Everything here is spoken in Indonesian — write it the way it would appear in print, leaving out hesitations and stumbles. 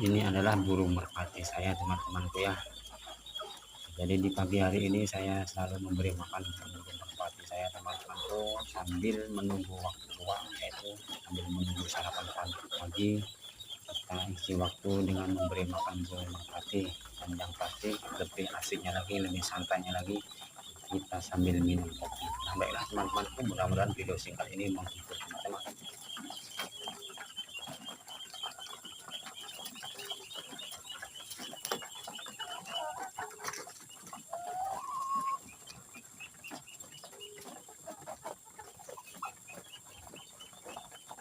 Ini adalah burung merpati saya, teman-temanku ya. Jadi di pagi hari ini saya selalu memberi makan burung merpati saya, teman-temanku, sambil menunggu waktu luang, yaitu sambil menunggu sarapan pagi. Kita isi waktu dengan memberi makan burung merpati, dan yang pasti lebih asiknya lagi, lebih santainya lagi, kita sambil minum kopi. Nah, baiklah teman-temanku, mudah-mudahan video singkat ini menghibur